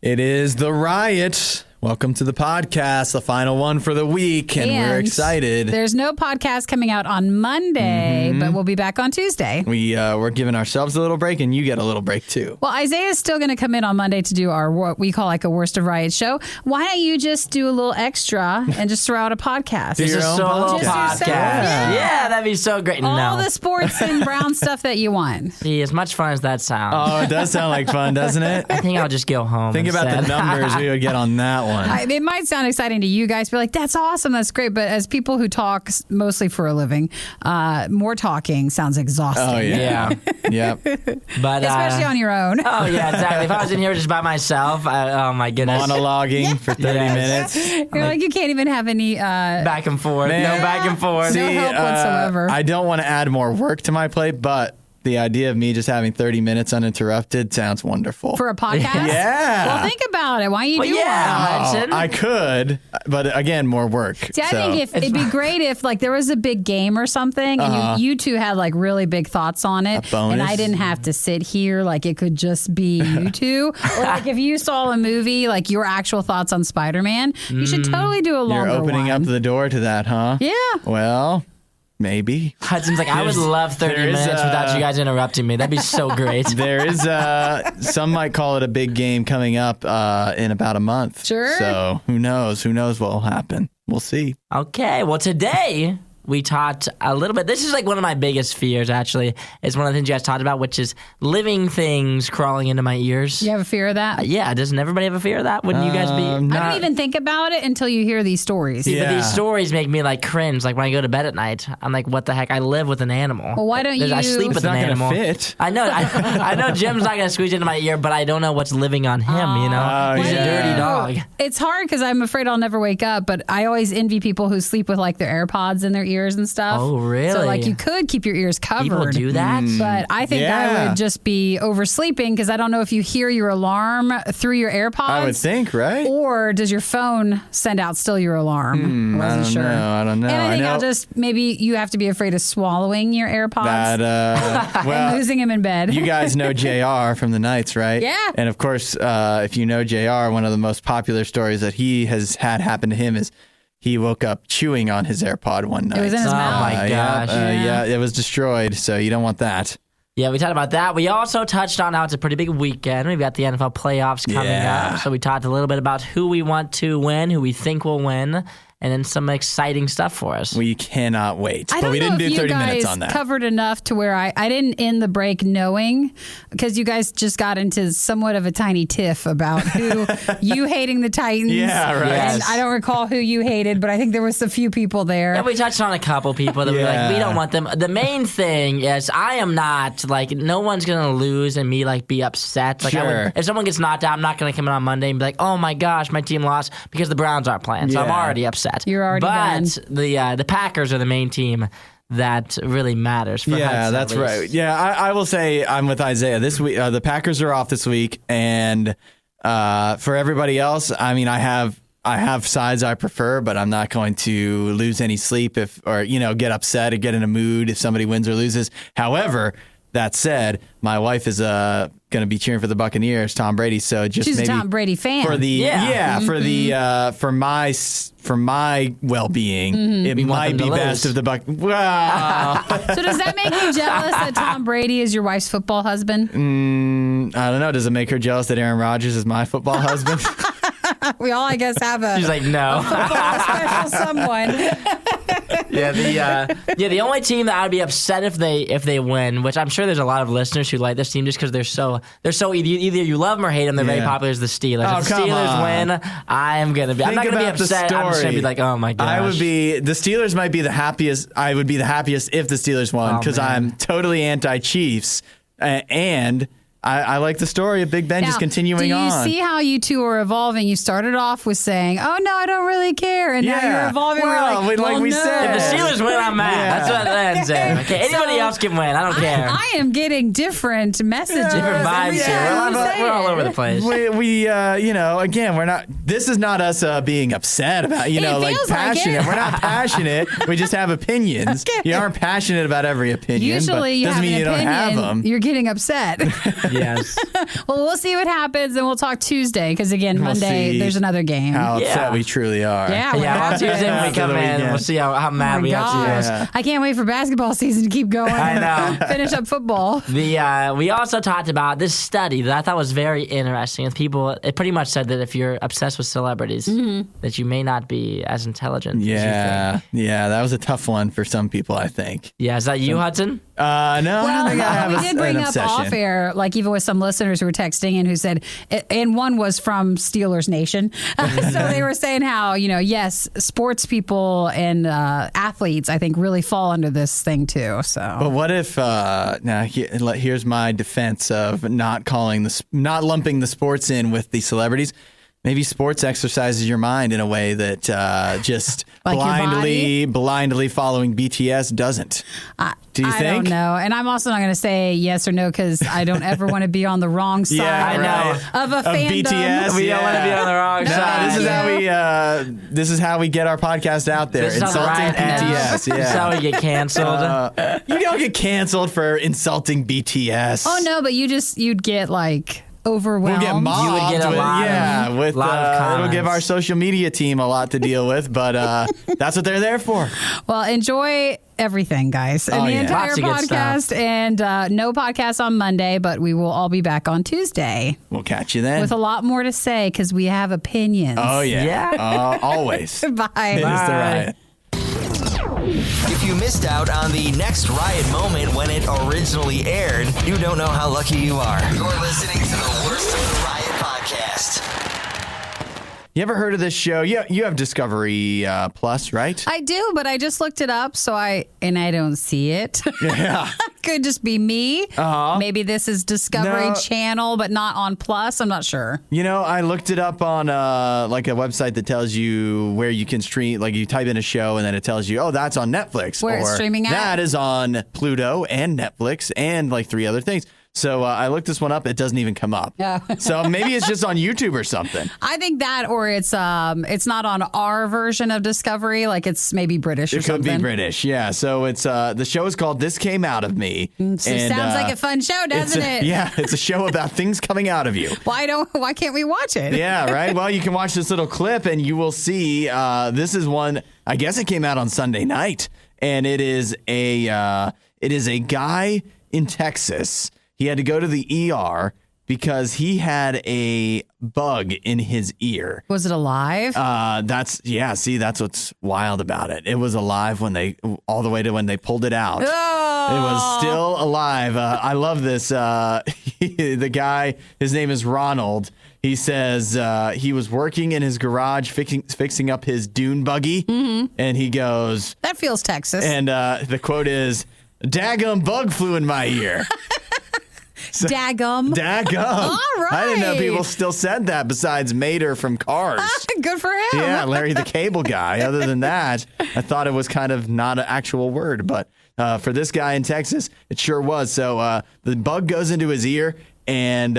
It is The Riot. Welcome to the podcast, the final one for the week, and we're excited. There's no podcast coming out on Monday, but we'll be back on Tuesday. We're giving ourselves a little break, and you get a little break, too. Well, Isaiah's still going to come in on Monday to do our what we call like a Worst of Riot show. Why don't you just do a little extra and just throw out a podcast? Do your Just a own solo podcast. podcast. Yeah, that'd be so great. All no. the sports and brown stuff that you want. See, as much fun as that sounds, Oh, it does sound like fun, doesn't it? I think I'll just go home. Think about the instead. numbers we would get on that one. It might sound exciting to you guys, be like, that's awesome, that's great. But as people who talk mostly for a living, more talking sounds exhausting. Oh, yeah. Yeah. Yep. But Especially on your own. oh yeah, exactly. If I was in here just by myself, oh my goodness, Monologuing for 30 minutes. You're like, you can't even have any back and forth, Man. no back and forth. No help whatsoever. I don't want to add more work to my plate, but the idea of me just having 30 minutes uninterrupted sounds wonderful. for a podcast. Yeah. Well, think about it. Why don't you Well, do yeah. one? Hudson. I could, but again, more work. See, I think if it'd be great if like there was a big game or something, and you two had like really big thoughts on it, A bonus. and I didn't have to sit here. Like it could just be you two. Or like if you saw a movie, like your actual thoughts on Spider-Man, you should totally do a longer You're opening one. up the door to that, huh? Yeah. Well, maybe. Hudson's like, I would love 30 there is, minutes without you guys interrupting me. That'd be so great. There is some might call it a big game coming up in about a month. Sure. So who knows? Who knows what will happen? We'll see. Okay, well today we talked a little bit. This is like one of my biggest fears, actually. It's one of the things you guys talked about, which is living things crawling into my ears. You have a fear of that? Yeah, doesn't everybody have a fear of that? Wouldn't you guys be? I don't even think about it until you hear these stories. Yeah. But these stories make me like cringe. Like when I go to bed at night, I'm like, what the heck? I live with an animal. Well, why don't I you- sleep It's with not an going to animal. fit. I know. I know Jim's not going to squeeze into my ear, but I don't know what's living on him, you know? Oh, He's yeah. a dirty dog. It's hard because I'm afraid I'll never wake up, but I always envy people who sleep with like their AirPods in their ears and stuff. Oh, really? So like you could keep your ears covered. People do that? But I think I Yeah. would just be oversleeping because I don't know if you hear your alarm through your AirPods. I would think, right? Or does your phone send out still your alarm? I wasn't sure. I don't know. And I think know I'll just, maybe you have to be afraid of swallowing your AirPods that. and Well, losing them in bed. you guys know JR from the Knights, right? Yeah. And of course, if you know JR, one of the most popular stories that he has had happen to him is he woke up chewing on his AirPod one night. It was in his Oh, mouth. my gosh. Yeah, it was destroyed, so you don't want that. Yeah, we talked about that. We also touched on how it's a pretty big weekend. We've got the NFL playoffs coming Yeah. up. So we talked a little bit about who we want to win, who we think will win, and then some exciting stuff for us. We cannot wait. I But don't we didn't know if do you 30 guys minutes on that. covered enough to where I didn't end the break knowing, because you guys just got into somewhat of a tiny tiff about who you hating the Titans. Yeah, right. Yes. And I don't recall who you hated, but I think there was a few people there. Yeah, we touched on a couple people that we were like, we don't want them. The main thing is I am not, like, no one's going to lose and me, like, be upset. Like, Sure. if someone gets knocked out, I'm not going to come in on Monday and be like, oh, my gosh, my team lost because the Browns aren't playing. So I'm Yeah. already upset. You're already But done. the Packers are the main team that really matters for Yeah, Hudson, that's at least. right. Yeah, I will say I'm with Isaiah this week. The Packers are off this week, and for everybody else, I mean, I have sides I prefer, but I'm not going to lose any sleep or get upset or get in a mood if somebody wins or loses. However, that said, my wife is going to be cheering for the Buccaneers, Tom Brady. So just She's maybe a Tom Brady fan. for the Yeah. for my well-being, it want might them to be lose. best of the Buc. Wow. So does that make you jealous that Tom Brady is your wife's football husband? I don't know. Does it make her jealous that Aaron Rodgers is my football husband? We all, I guess, have a She's like, no. special someone. The only team that I'd be upset if they win, which I'm sure there's a lot of listeners who like this team just because they're so either you love them or hate them. They're very Yeah. popular as the Steelers. Oh, if the come Steelers on. win, I'm not gonna be upset. I'm just gonna be like, oh my gosh. The Steelers might be the happiest. I would be the happiest if the Steelers won Oh, because man. I'm totally anti-Chiefs and I like the story of Big Ben just Now, continuing do you on. see how you two are evolving? You started off with saying, "Oh no, I don't really care," and now Yeah. you're evolving. Well, We're like well, we no. said. If the Steelers win, I'm mad. Yeah. That's what I'm saying. Okay, anybody else can win. I don't care. I am getting different messages. Different every vibes here. time you say We're all it. over the place. we again, we're not. This is not us being upset about, like feels like passionate. it. We're not passionate. We just have opinions. Okay. You aren't passionate about every opinion. Usually, but you doesn't have mean an you don't opinion. have them. You're getting upset. Yes. Well, we'll see what happens, and we'll talk Tuesday because again, We'll Monday see there's another game. How upset Yeah. we truly are. Yeah, Yeah, on happens? Tuesday when we After come the in, weekend. we'll see how mad Oh my we are to you. gosh. Yeah. I can't wait for basketball season to keep going. I know. Finish up football. We also talked about this study that I thought was very interesting. With people, it pretty much said that if you're obsessed with celebrities, that you may not be as intelligent. As you Yeah, think. yeah, that was a tough one for some people, I think. Yeah, is that you, Hudson? No, I don't think I have we did bring an up obsession. off air, like even with some listeners who were texting in who said, and one was from Steelers Nation. So they were saying how, yes, sports people and athletes, I think, really fall under this thing too. So, But what if here's my defense of not lumping the sports in with the celebrities. Maybe sports exercises your mind in a way that just Like your blindly following BTS doesn't. Do you I think? don't know. And I'm also not going to say yes or no because I don't ever want to be on the wrong side I know. of a fandom. BTS. We don't want to be on the wrong No, side. this is how we get our podcast out there. This is on the Insulting right end. BTS. This is Yeah. how we get canceled. You don't get canceled for insulting BTS. Oh, no, but you'd get like overwhelmed. We'll get mobbed. You would get a lot of with lot of it'll give comments. our social media team a lot to deal with, but that's what they're there for. Well, enjoy everything, guys, and Oh, the yeah. entire Lots of good podcast. stuff. And no podcast on Monday, but we will all be back on Tuesday We'll catch you then. with a lot more to say because we have opinions. Oh yeah, Yeah. always. Bye. It is the riot. If you missed out on the next Riot moment when it originally aired, you don't know how lucky you are. You're listening to the Worst of the Riot podcast. You ever heard of this show? You have Discovery Plus, right? I do, but I just looked it up, I don't see it. Yeah. Could just be me. Uh-huh. Maybe this is Discovery No. Channel, but not on Plus. I'm not sure. I looked it up on like a website that tells you where you can stream. Like you type in a show and then it tells you, oh, that's on Netflix. Where it's or streaming at? That is on Pluto and Netflix and like 3 other things. So I looked this one up. It doesn't even come up. Yeah. So maybe it's just on YouTube or something. I think that, or it's not on our version of Discovery. Like it's maybe British or It could something. be British, yeah. So it's the show is called "This Came Out of Me." So sounds like a fun show, doesn't it? Yeah, it's a show about things coming out of you. Why can't we watch it? Yeah, right. Well, you can watch this little clip, and you will see. This is one. I guess it came out on Sunday night, and it is a guy in Texas. He had to go to the ER because he had a bug in his ear. Was it alive? That's what's wild about it. It was alive all the way to when they pulled it out. Oh. It was still alive. I love this. The guy, his name is Ronald. He says he was working in his garage fixing up his dune buggy, and he goes, That feels Texas. and the quote is, "Daggum bug flew in my ear." Daggum. Daggum. All I didn't know right. people still said that besides Mater from Cars. Good for him. Yeah, Larry the Cable Guy. Other than that, I thought it was kind of not an actual word, but for this guy in Texas, it sure was. So the bug goes into his ear, and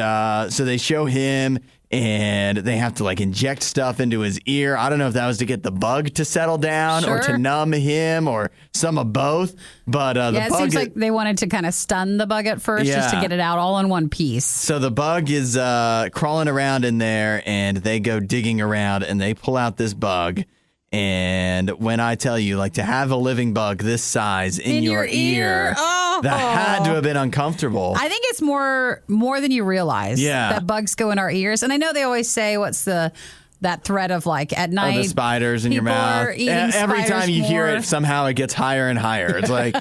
so they show him, and they have to like inject stuff into his ear. I don't know if that was to get the bug to settle down or to Sure. numb him or some of both. But the Yeah, it bug seems like they wanted to kind of stun the bug at first just to Yeah. get it out all in one piece. So the bug is crawling around in there, and they go digging around, and they pull out this bug. And when I tell you, like, to have a living bug this size in your ear, Oh. that had to have been uncomfortable. I think it's more than you realize. Yeah. That bugs go in our ears. And I know they always say that thread of like at night. Oh, the spiders in your people mouth. are eating Every spiders time you hear more. it, somehow it gets higher and higher. It's like,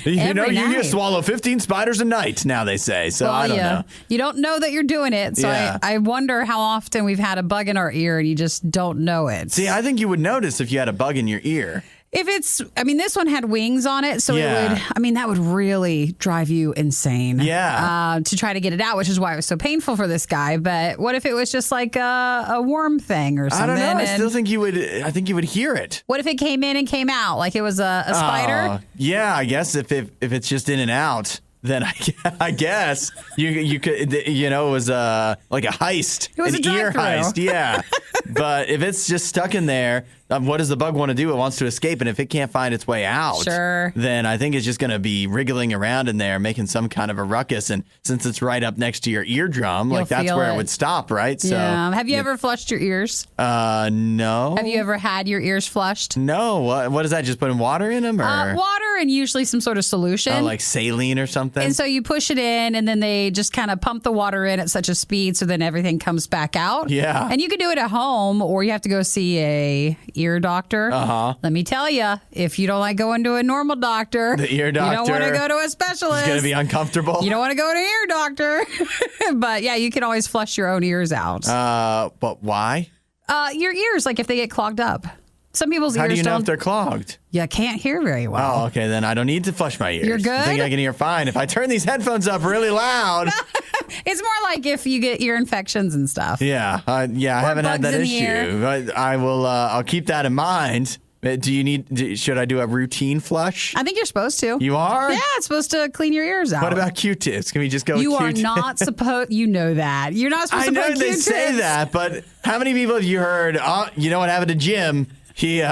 you Every can night. swallow 15 spiders a night, now they say. So I don't know. You don't know that you're doing it. So Yeah. I wonder how often we've had a bug in our ear and you just don't know it. See, I think you would notice if you had a bug in your ear. If this one had wings on it, so Yeah. that would really drive you insane. Yeah. To try to get it out, which is why it was so painful for this guy. But what if it was just like a worm thing or something? I don't know. I and still think you would. I think you would hear it. what if it came in and came out like it was a spider? Yeah, I guess if it's just in and out, then I guess you could, it was like a heist. It was an a ear drive-thru. heist. Yeah, But if it's just stuck in there, what does the bug want to do? It wants to escape, and if it can't find its way out, then I think it's just going to be wriggling around in there, making some kind of a ruckus. And since it's right up next to your eardrum, like that's where it would stop, right? So, have you ever flushed your ears? No. Have you ever had your ears flushed? No. What is that? Just putting water in them, or water and usually some sort of solution, like saline or something? And so you push it in, and then they just kind of pump the water in at such a speed, so then everything comes back out. Yeah. And you can do it at home, or you have to go see a ear doctor. Let me tell you, if you don't like going to a normal doctor, the ear doctor, you don't want to go to a specialist. It's going to be uncomfortable. You don't want to go to an ear doctor. But yeah, you can always flush your own ears out. But why? Your ears, like if they get clogged up. Some people's How ears do you know if they're clogged? You can't hear very well. Oh, okay. Then I don't need to flush my ears. You're good? I think I can hear fine. If I turn these headphones up really loud. It's more like if you get ear infections and stuff. Yeah. I haven't had that issue. But I will. I'll keep that in mind. Should I do a routine flush? I think you're supposed to. You are? Yeah, it's supposed to clean your ears out. What about Q-tips? Can we just go with You Q-tips? are not supposed, you know that. You're not supposed to put Q-tips. I know they say that, but how many people have you heard, you know what happened to Jim? He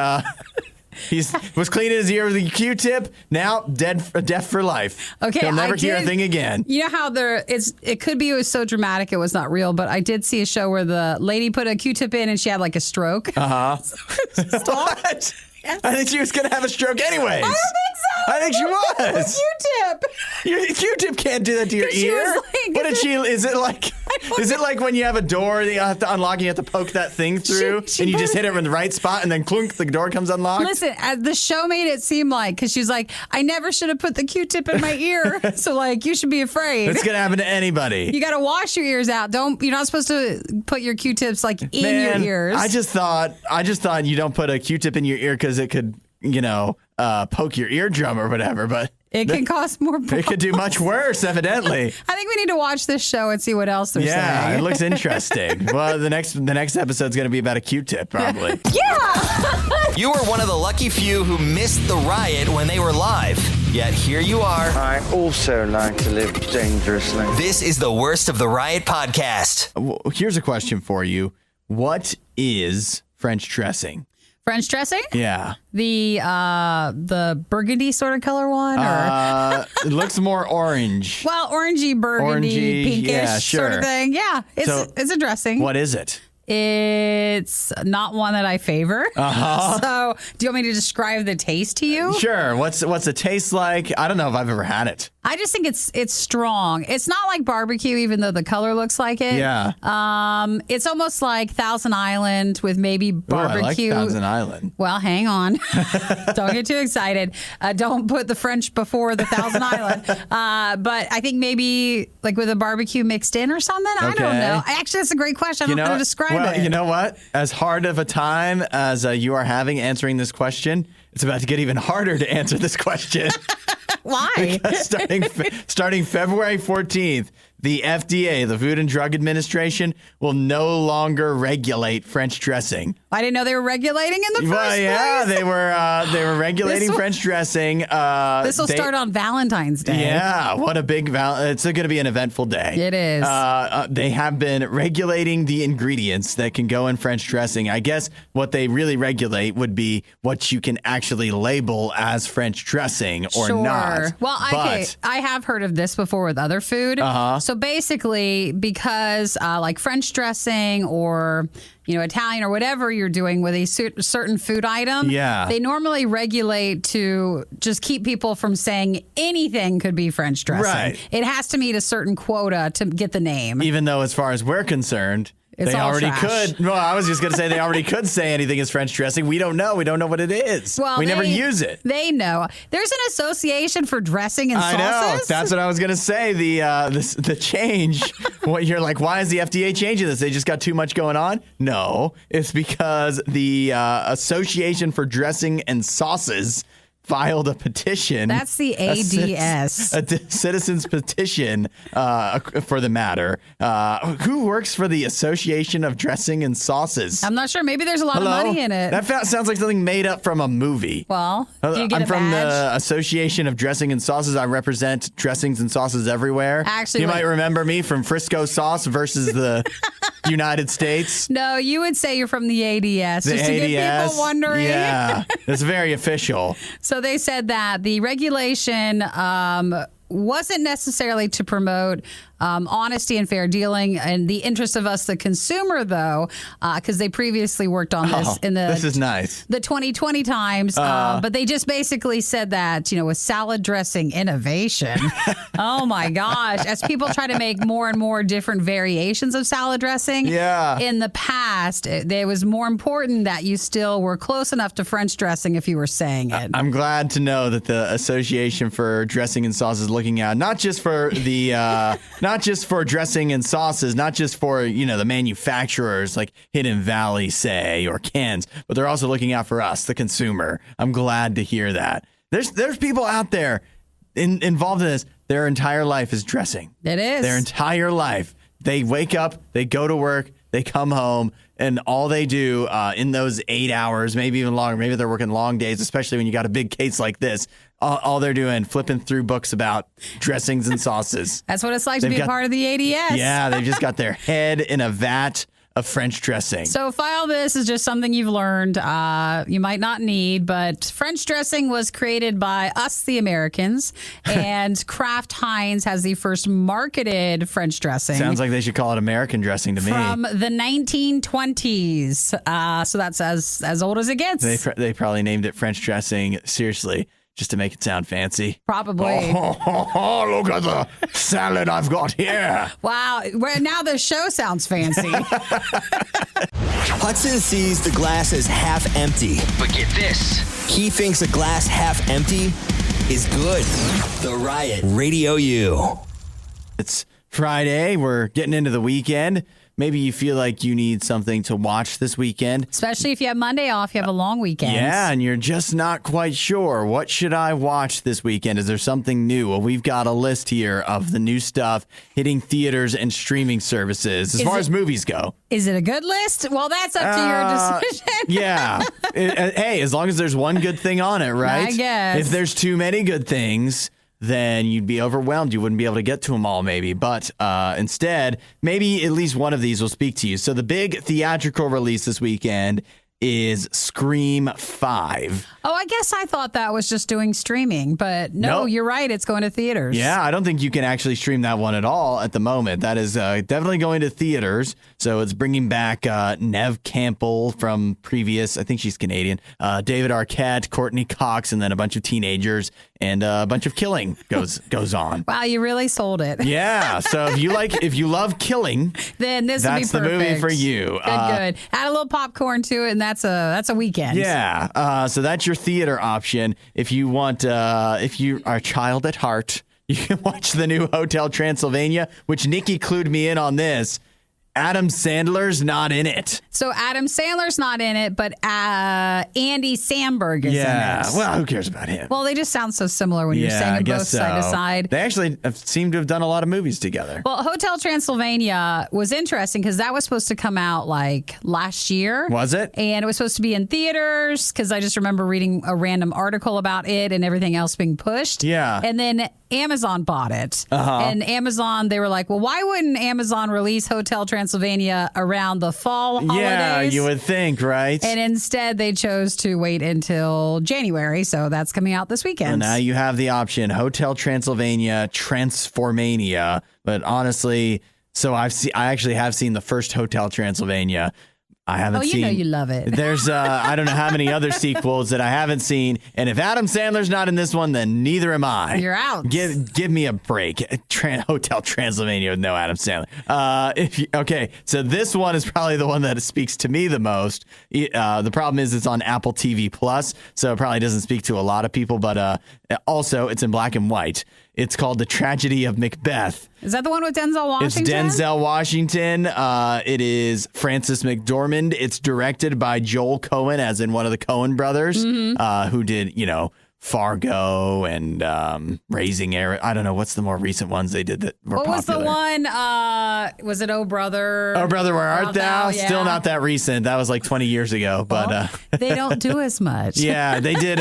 was cleaning his ear with a Q-tip. Now deaf for life. Okay, he'll never hear a thing again. You know how it could be it was so dramatic it was not real, but I did see a show where the lady put a Q-tip in and she had like a stroke. What? Yes. I think she was going to have a stroke anyways. I don't think so. I think she was. Q-tip. Your Q-tip can't do that to your ear. What did she? Is it like when you have a door that you have to unlock and you have to poke that thing through and you just hit it in the right spot and then clunk, the door comes unlocked? Listen, the show made it seem like, because she's like, I never should have put the Q-tip in my ear. So like, you should be afraid. It's going to happen to anybody. You got to wash your ears out. You're not supposed to put your Q-tips like in your ears. I just thought you don't put a Q-tip in your ear because it could, poke your eardrum or whatever, but it can cause more problems. It could do much worse, evidently. I think we need to watch this show and see what else they're saying. Yeah, it looks interesting. Well, the next episode's going to be about a Q-tip, probably. Yeah! You were one of the lucky few who missed the riot when they were live. Yet here you are. I also like to live dangerously. This is the Worst of the Riot podcast. Here's a question for you. What is French dressing? French dressing? Yeah. The burgundy sort of color one? Or? It looks more orange. Well, orangey, burgundy, pinkish sort of thing. Yeah, it's a dressing. What is it? It's not one that I favor. So, do you want me to describe the taste to you? Sure. What's the taste like? I don't know if I've ever had it. I just think it's strong. It's not like barbecue, even though the color looks like it. Yeah. It's almost like Thousand Island with maybe barbecue. Ooh, I like Thousand Island. Well, hang on. Don't get too excited. Don't put the French before the Thousand Island. But I think maybe like with a barbecue mixed in or something. I don't know. Actually, that's a great question. I don't know how to describe it. You know what? As hard of a time as you are having answering this question, it's about to get even harder to answer this question. Why? Because starting February 14th, the FDA, the Food and Drug Administration, will no longer regulate French dressing. I didn't know they were regulating in the first place. Yeah, they were regulating French dressing. This will start on Valentine's Day. Yeah, what a big it's going to be an eventful day. It is. They have been regulating the ingredients that can go in French dressing. I guess what they really regulate would be what you can actually label as French dressing or not. Well, I have heard of this before with other food. So basically, because like French dressing or Italian or whatever you're doing with a certain food item, they normally regulate to just keep people from saying anything could be French dressing. Right. It has to meet a certain quota to get the name. Even though, as far as we're concerned, It's they all already trash. could. Well, I was just going to say they already could say anything is French dressing. We don't know. We don't know what it is. Well, we never use it. They know. There's an association for dressing and sauces. I know. That's what I was going to say. The change. What you're like, why is the FDA changing this? They just got too much going on? No. It's because the Association for Dressing and Sauces filed a petition. That's the ADS. A citizens petition for the matter. Who works for the Association of Dressing and Sauces? I'm not sure. Maybe there's a lot of money in it. That sounds like something made up from a movie. Well, do you get I'm a from badge? the Association of Dressing and Sauces. I represent dressings and sauces everywhere. Actually, you might remember me from Frisco Sauce versus the United States. No, you would say you're from the ADS, just to get people wondering. Yeah, it's very official. So they said that the regulation wasn't necessarily to promote honesty and fair dealing in the interest of us, the consumer, though, because they previously worked on this in this is nice. the 2020 times. But they just basically said that, with salad dressing innovation. Oh, my gosh. As people try to make more and more different variations of salad dressing. Yeah. In the past, it was more important that you still were close enough to French dressing if you were saying it. I'm glad to know that the Association for Dressing and Sauces is looking out not just for the not just for dressing and sauces, not just for the manufacturers like Hidden Valley, say, or Ken's, but they're also looking out for us, the consumer. I'm glad to hear that. There's people out there involved in this. Their entire life is dressing. It is. Their entire life. They wake up, they go to work, they come home, and all they do in those 8 hours, maybe even longer, maybe they're working long days, especially when you got a big case like this. All they're doing, flipping through books about dressings and sauces. That's what it's like to be a part of the ADS. Yeah, they've just got their head in a vat of French dressing. So file this is just something you've learned. You might not need, but French dressing was created by us, the Americans, and Kraft Heinz has the first marketed French dressing. Sounds like they should call it American dressing to me. From the 1920s. So that's as old as it gets. They probably named it French dressing, seriously, just to make it sound fancy. Probably. Oh, look at the salad I've got here. Wow. Well, now the show sounds fancy. Hudson sees the glass as half empty. But get this. He thinks a glass half empty is good. The Riot. RadioU. It's Friday. We're getting into the weekend. Maybe you feel like you need something to watch this weekend. Especially if you have Monday off, you have a long weekend. Yeah, and you're just not quite sure. What should I watch this weekend? Is there something new? Well, we've got a list here of the new stuff hitting theaters and streaming services as far as movies go. Is it a good list? Well, that's up to your decision. Yeah. Hey, as long as there's one good thing on it, right? I guess. If there's too many good things, then you'd be overwhelmed. You wouldn't be able to get to them all, maybe. But instead, maybe at least one of these will speak to you. So the big theatrical release this weekend is Scream 5. Oh, I guess I thought that was just doing streaming, but no, Nope. You're right. It's going to theaters. Yeah, I don't think you can actually stream that one at all at the moment. That is definitely going to theaters. So it's bringing back Neve Campbell from previous, I think she's Canadian, David Arquette, Courtney Cox, and then a bunch of teenagers, and a bunch of killing goes on. Wow, you really sold it. Yeah, so if you love killing, then this would be that's perfect. the movie for you. Good. Add a little popcorn to it, and that's a weekend. Yeah, so that's your theater option. If you want, if you are a child at heart, you can watch the new Hotel Transylvania, which Nikki clued me in on this. Adam Sandler's not in it. So Adam Sandler's not in it, but Andy Samberg is in it. Well, who cares about him? Well, they just sound so similar when you're saying them both side to side. They actually seem to have done a lot of movies together. Well, Hotel Transylvania was interesting because that was supposed to come out like last year. Was it? And it was supposed to be in theaters because I just remember reading a random article about it and everything else being pushed. Yeah. And then Amazon bought it. And Amazon, they were like, well, why wouldn't Amazon release Hotel Transylvania around the fall holidays? Yeah, you would think, right? And instead, they chose to wait until January. So that's coming out this weekend. And now you have the option, Hotel Transylvania, Transformania. But honestly, so I actually have seen the first Hotel Transylvania. I haven't seen. Oh, you know you love it. There's I don't know how many other sequels that I haven't seen, and if Adam Sandler's not in this one, then neither am I. You're out. Give me a break. Hotel Transylvania with no Adam Sandler. Okay, so this one is probably the one that speaks to me the most. The problem is it's on Apple TV Plus, so it probably doesn't speak to a lot of people. But also, it's in black and white. It's called The Tragedy of Macbeth. Is that the one with Denzel Washington? It's Denzel Washington. It is Frances McDormand. It's directed by Joel Coen, as in one of the Coen brothers, who did, Fargo and Raising Arizona. I don't know what's the more recent ones they did that were What was popular. the one? Was it Oh Brother? Oh Brother, Where Art Thou? Yeah. Still not that recent. That was like 20 years ago. But They don't do as much. yeah, they did.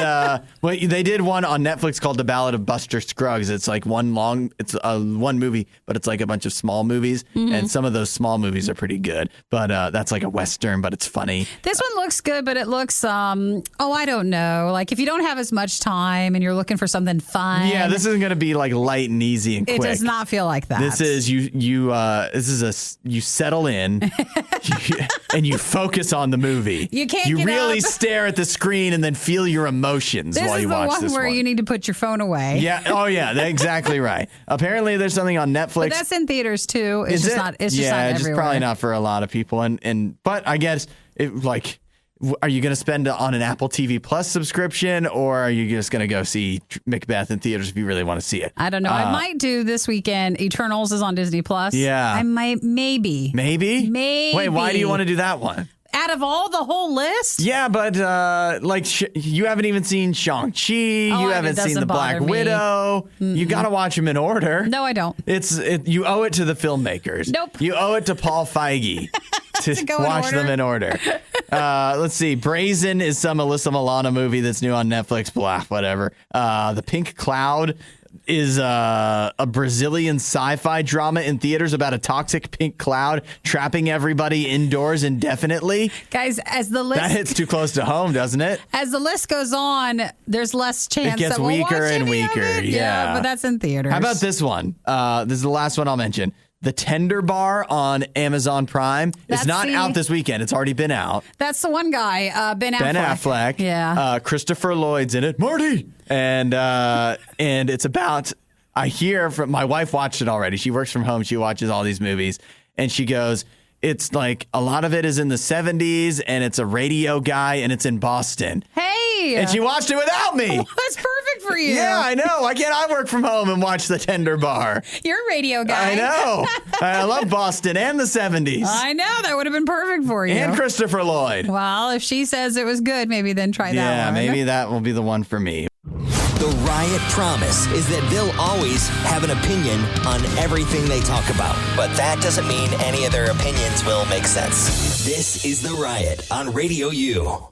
They did one on Netflix called The Ballad of Buster Scruggs. It's like one movie, but it's like a bunch of small movies, and some of those small movies are pretty good. But that's like a Western, but it's funny. This one looks good, but it looks, I don't know. Like if you don't have as much time and you're looking for something fun. Yeah, this isn't going to be like light and easy and quick. It does not feel like that. This is you settle in and you focus on the movie. You can't You get really up. stare at the screen and then feel your emotions This while is you the watch one this where one. you need to put your phone away. Yeah. Oh, yeah. That's exactly right. Apparently, there's something on Netflix. But that's in theaters too. It's Is just it? not. It's just yeah, not it's just everywhere. probably not for a lot of people. But I guess are you going to spend on an Apple TV Plus subscription, or are you just going to go see Macbeth in theaters if you really want to see it? I don't know. I might do this weekend. Eternals is on Disney Plus. Yeah. I might maybe. Maybe. Maybe. Wait, why do you want to do that one? Out of all the whole list. Yeah, but you haven't even seen Shang-Chi. You haven't seen doesn't The Black bother me. Widow. You got to watch them in order. No, I don't. You owe it to the filmmakers. Nope. You owe it to Paul Feige to go in watch order. them in order. Let's see. Brazen is some Alyssa Milano movie that's new on Netflix. Blah, whatever. The Pink Cloud is a Brazilian sci-fi drama in theaters about a toxic pink cloud trapping everybody indoors indefinitely. Guys, as the list That hits too close to home, doesn't it? as the list goes on, there's less chance gets that we'll weaker watch and any of weaker, it. yeah. But that's in theaters. How about this one? This is the last one I'll mention. The Tender Bar on Amazon Prime. It's not out this weekend. It's already been out. That's the one guy, Ben Affleck. Ben Affleck. Yeah. Christopher Lloyd's in it. Marty. And it's about, I hear from, my wife watched it already. She works from home. She watches all these movies. And she goes, it's like a lot of it is in the 70s and it's a radio guy and it's in Boston. Hey. And she watched it without me. That's perfect for you. Yeah, I know. Why can't I work from home and watch The Tender Bar? You're a radio guy. I know. I love Boston and the 70s. I know. That would have been perfect for you. And Christopher Lloyd. Well, if she says it was good, maybe then try that Yeah, one. maybe that will be the one for me. The Riot promise is that they'll always have an opinion on everything they talk about. But that doesn't mean any of their opinions will make sense. This is The Riot on Radio U.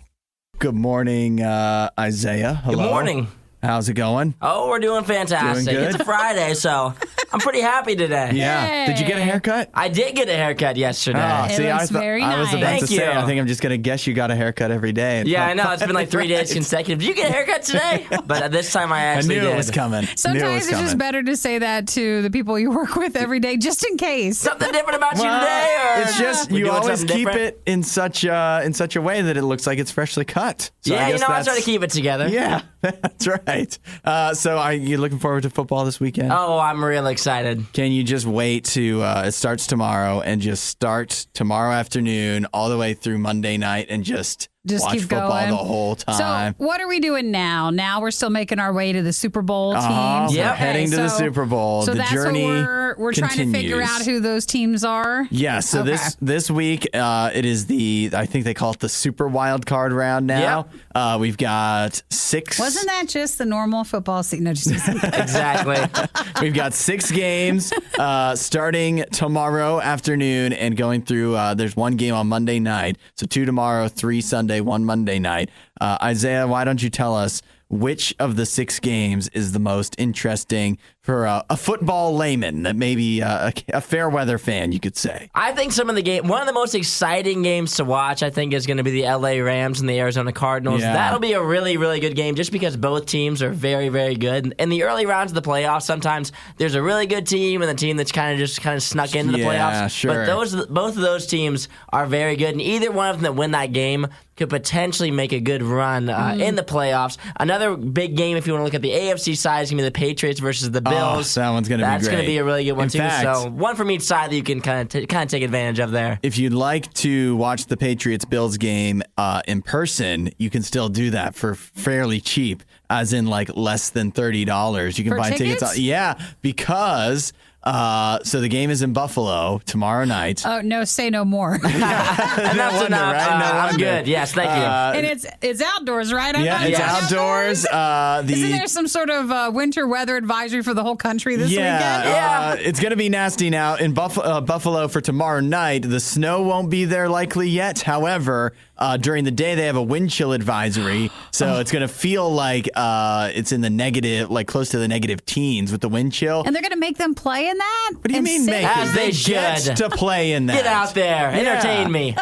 Good morning, Isaiah. Hello. Good morning. How's it going? Oh, we're doing fantastic. Doing good? It's a Friday, so I'm pretty happy today. Yeah. Did you get a haircut? I did get a haircut yesterday. It looks very I was nice. about Thank to say, you. I think I'm just going to guess you got a haircut every day. Yeah, I know. It's been like 3 days consecutive. Did you get a haircut today? But this time I I actually knew did. it was coming. Sometimes it's just better to say that to the people you work with every day, just in case. Something different about you today? Or It's just we you doing always something keep different? it in such a way that it looks like it's freshly cut. So Yeah, I guess I try that's- to keep it together. Yeah, that's right. So are you looking forward to football this weekend? Oh, I'm real excited. Can you just wait to it starts tomorrow and just start tomorrow afternoon all the way through Monday night and just watch keep football going. the whole time? So, what are we doing now? Now we're still making our way to the Super Bowl teams. We're Yep. heading to the Super Bowl. So the that's journey what we're trying to figure continues. out who those teams are. Yeah, so Okay. this week it is I think they call it the Super Wild Card round now. We've got 6. Wasn't that just the normal football season? No, just Exactly. We've got 6 games starting tomorrow afternoon and going through. There's one game on Monday night, so 2 tomorrow, 3 Sunday, 1 Monday night. Isaiah, why don't you tell us which of the 6 games is the most interesting for a football layman, that maybe a fair weather fan, you could say? I think one of the most exciting games to watch, I think, is going to be the LA Rams and the Arizona Cardinals. Yeah. That'll be a really, really good game just because both teams are very, very good. In the early rounds of the playoffs, sometimes there's a really good team and a team that's kind of snuck into the Yeah, playoffs. sure. But both of those teams are very good, and either one of them that win that game could potentially make a good run in the playoffs. Another big game, if you want to look at the AFC side, is going to be the Patriots versus the Bills. that one's going to be great. That's going to be a really good one, In too. fact, So one from each side that you can kind of take advantage of there. if you'd like to watch the Patriots-Bills game in person, you can still do that for fairly cheap, as in like less than $30. You can For buy tickets? Yeah, because So the game is in Buffalo tomorrow night. Oh, no, say no more. Enough's wonder, enough. right? No I'm wonder. good. Yes, thank you. And it's outdoors, right? I'm Yeah, not it's going outdoors. Isn't there some sort of winter weather advisory for the whole country this weekend? Yeah. It's going to be nasty now in Buffalo for tomorrow night. The snow won't be there likely yet. However, during the day they have a wind chill advisory, so it's going to feel like it's in the negative, like close to the negative teens with the wind chill. And they're going to make them play in that? What do you mean, make As it? they get should. to play in that. Get out there. Yeah. Entertain me.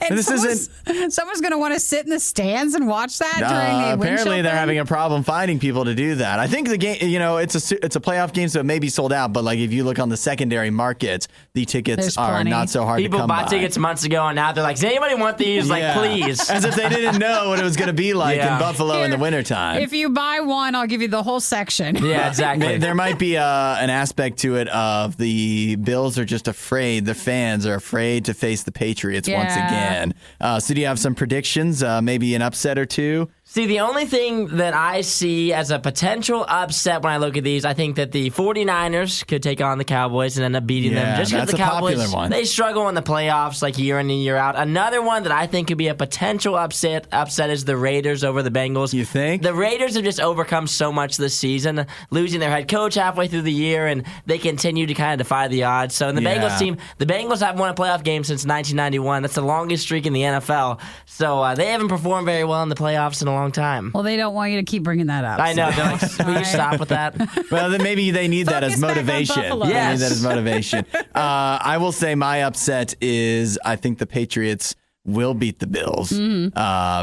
And This someone's going to want to sit in the stands and watch that during a wind apparently chill they're thing? having a problem finding people to do that. I think the game, it's a playoff game, so it may be sold out. But like if you look on the secondary markets, the tickets There's are plenty. not so hard People to come bought by. tickets months ago, and now they're like, does anybody want these? Like, Yeah. please. As if they didn't know what it was going to be like Yeah. in Buffalo in the Here, wintertime. If you buy one, I'll give you the whole section. Yeah, exactly. There might be an aspect to it of the Bills are just afraid. The fans are afraid to face the Patriots once Yeah. again. So do you have some predictions? Maybe an upset or two? See, the only thing that I see as a potential upset when I look at these, I think that the 49ers could take on the Cowboys and end up beating Yeah, them. Just because that's the a Cowboys, popular one. they struggle in the playoffs like year in and year out. Another one that I think could be a potential upset is the Raiders over the Bengals. You think? The Raiders have just overcome so much this season, losing their head coach halfway through the year, and they continue to kind of defy the odds. So in the Yeah. Bengals team, the Bengals haven't won a playoff game since 1991. That's the longest streak in the NFL. So they haven't performed very well in the playoffs in a long time. Well, they don't want you to keep bringing that up. I know. They're like, will you stop with that? Well, then maybe they need that as Focus back on motivation. Buffalo. They Yes. need that as motivation. I will say my upset is I think the Patriots will beat the Bills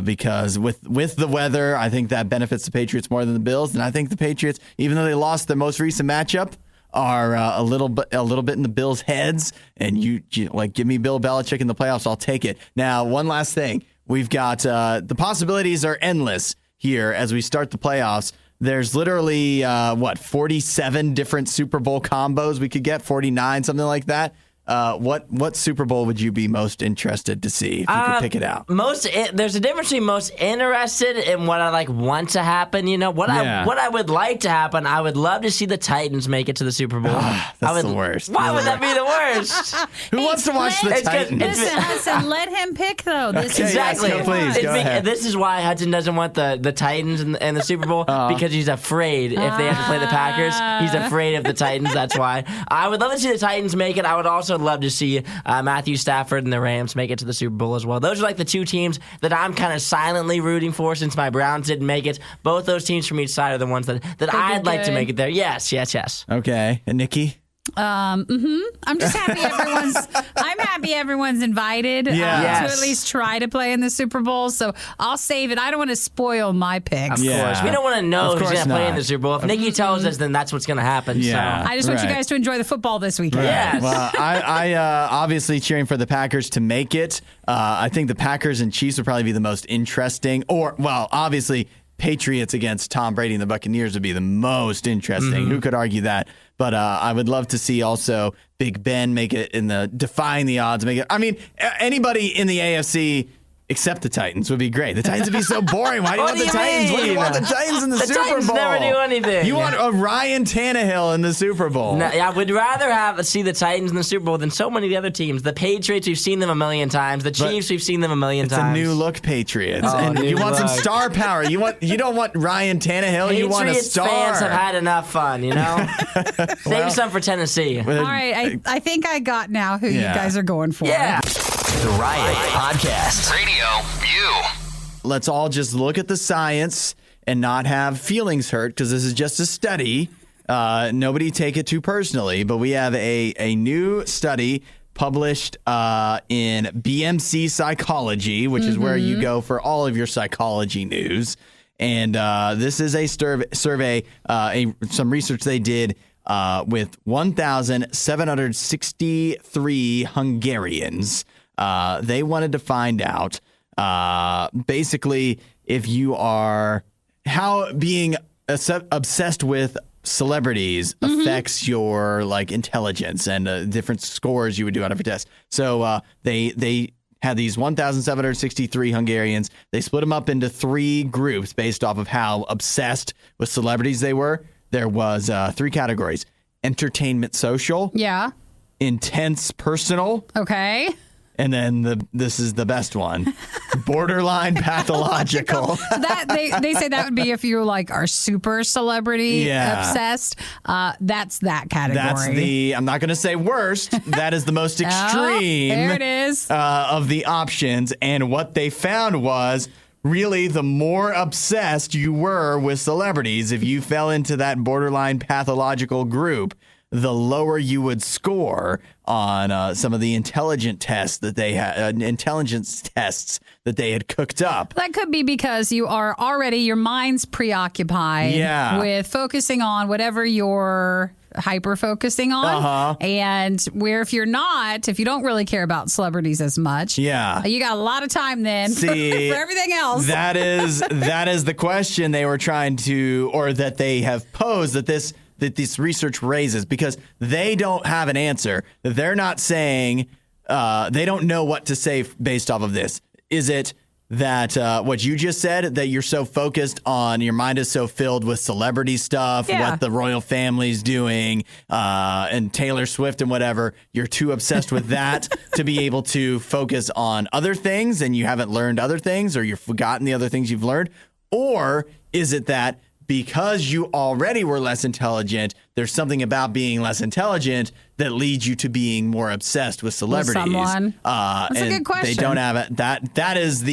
because with the weather, I think that benefits the Patriots more than the Bills. And I think the Patriots, even though they lost their most recent matchup, are a little bit in the Bills' heads. And you like give me Bill Belichick in the playoffs, I'll take it. Now, one last thing, we've got the possibilities are endless here as we start the playoffs. There's literally 47 different Super Bowl combos we could get, 49, something like that. What Super Bowl would you be most interested to see if you could pick it out? There's a difference between most interested and what I want to happen. You know what Yeah. I would like to happen. I would love to see the Titans make it to the Super Bowl. That's the worst. Why would that be the worst? Who wants to watch the It's 'cause Titans? it's- Listen, Hudson, let him pick, though. This Okay, is Exactly. yes, please, go ahead. This is why Hudson doesn't want the Titans in the Super Bowl because he's afraid if they have to play the Packers, he's afraid of the Titans. That's why. I would love to see the Titans make it. I would also love to see Matthew Stafford and the Rams make it to the Super Bowl as well. Those are like the two teams that I'm kind of silently rooting for since my Browns didn't make it. Both those teams from each side are the ones that I'd like to good. make it there. Yes. Okay, and Nikki? I'm just happy everyone's invited Yeah. to Yes. at least try to play in the Super Bowl. So I'll save it. I don't want to spoil my picks. Of Yeah. course. We don't want to know Of who's course going to play in not. the Super Bowl. If Nikki tells us, then that's what's going to happen. Yeah. So. I just want you Right. guys to enjoy the football this weekend. Yes. Well, I obviously cheering for the Packers to make it. I think the Packers and Chiefs would probably be the most interesting. Obviously, Patriots against Tom Brady and the Buccaneers would be the most interesting. Who could argue that? But I would love to see also Big Ben make it in the defying the odds. Make it. I mean, anybody in the AFC except the Titans would be great. The Titans would be so boring. Why do you What want do the you Titans? What do you mean? want the Titans in the The Super Titans Bowl? never do anything. You want a Ryan Tannehill in the Super Bowl? No, I would rather see the Titans in the Super Bowl than so many of the other teams. The Patriots, we've seen them a million times. The Chiefs, we've seen them a million It's times. a new look Patriots. Oh, and new you want some look. star power. You don't want Ryan Tannehill. You want a Patriots star. fans have had enough fun, you know? Save some for Tennessee. All right. I think I got now who you Yeah. guys are going for. Yeah. The Riot Podcast. RadioU. Let's all just look at the science and not have feelings hurt because this is just a study. Nobody take it too personally, but we have a new study published in BMC Psychology, which is where you go for all of your psychology news. And this is a survey, some research they did with 1,763 Hungarians. They wanted to find out basically if you are how being obsessed with celebrities affects your intelligence and different scores you would do on every test. So they had these 1,763 Hungarians. They split them up into 3 groups based off of how obsessed with celebrities they were. There was 3 categories: entertainment social, Yeah. intense personal, Okay. and then this is the best one, borderline pathological. So that they say that would be if you like are super celebrity obsessed. That's that category. I'm not going to say worst. That is the most extreme. There it is. Of the options. And what they found was really the more obsessed you were with celebrities, if you fell into that borderline pathological group, the lower you would score on some of the intelligence tests that they had cooked up. That could be because you are already, your mind's preoccupied with focusing on whatever you're hyper focusing on. And where if you don't really care about celebrities as much, you got a lot of time then for everything else. That is the question they were trying to, or that they have posed that this research raises, because they don't have an answer. They're not saying, they don't know what to say based off of this. Is it that what you just said, that you're so focused on, your mind is so filled with celebrity stuff, what the royal family's doing, and Taylor Swift and whatever, you're too obsessed with that to be able to focus on other things and you haven't learned other things, or you've forgotten the other things you've learned? Or is it that because you already were less intelligent, there's something about being less intelligent that leads you to being more obsessed with celebrities? With someone. That's a good question. They don't have it. That is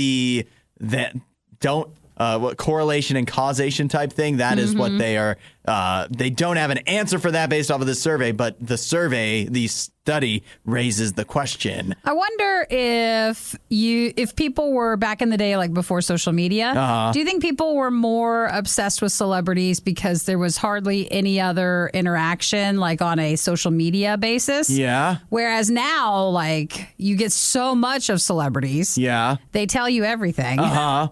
what correlation and causation type thing. That is what they are. They don't have an answer for that based off of this survey, but the study raises the question. I wonder if people were back in the day, like before social media, do you think people were more obsessed with celebrities because there was hardly any other interaction, like on a social media basis? Yeah. Whereas now, like, you get so much of celebrities. Yeah. They tell you everything.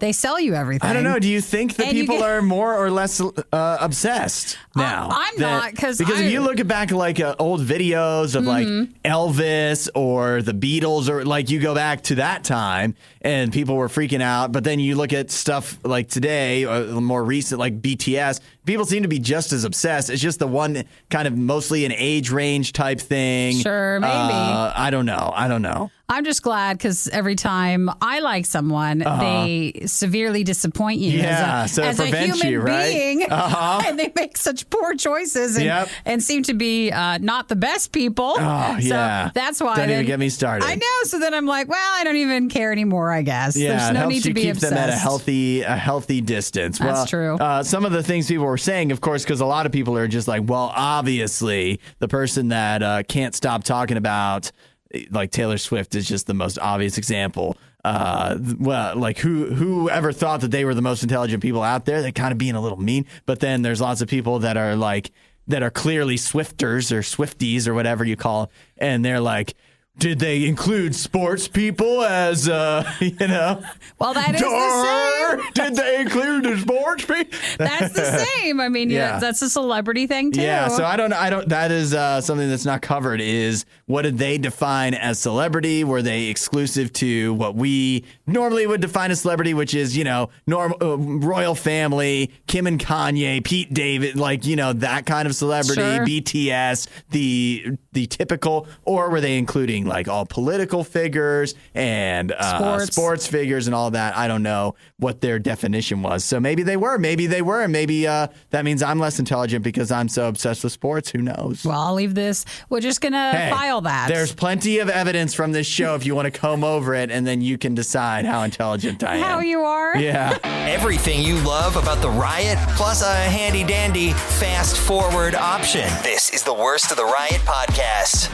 They sell you everything. I don't know. Do you think that people are more or less obsessed now? I'm not, because if you look back like old videos of like Elvis or the Beatles, or like you go back to that time and people were freaking out, but then you look at stuff like today, or more recent, like BTS, people seem to be just as obsessed. It's just the one kind of mostly an age range type thing. Sure, maybe. I don't know. I'm just glad, because every time I like someone, they severely disappoint you as a human being. And they make such poor choices and seem to be not the best people. So that's why. Don't even get me started. I know. So then I'm like, well, I don't even care anymore, I guess. Yeah, there's no need to be keep obsessed. them at a healthy distance. That's true. Some of the things people were saying, of course, because a lot of people are just like, well, obviously, the person that can't stop talking about, like Taylor Swift, is just the most obvious example. Well, like who ever thought that they were the most intelligent people out there? They're kind of being a little mean. But then there's lots of people that are clearly Swifters or Swifties or whatever you call, and they're like, did they include sports people as, Well, that is the same. Did they include the sports people? That's the same. I mean, that's a celebrity thing too. Yeah, so I don't. That is something that's not covered. Is what did they define as celebrity? Were they exclusive to what we normally would define as celebrity, which is royal family, Kim and Kanye, Pete David, that kind of celebrity, Sure. BTS, the typical, or were they including like all political figures and sports figures and all that? I don't know what their definition was. So maybe they were, and maybe that means I'm less intelligent because I'm so obsessed with sports. Who knows? Well, I'll leave this. We're just going to file that. There's plenty of evidence from this show if you want to comb over it, and then you can decide how intelligent I am. How you are? Yeah. Everything you love about the riot, plus a handy dandy fast forward option. This is the Worst of the Riot podcast.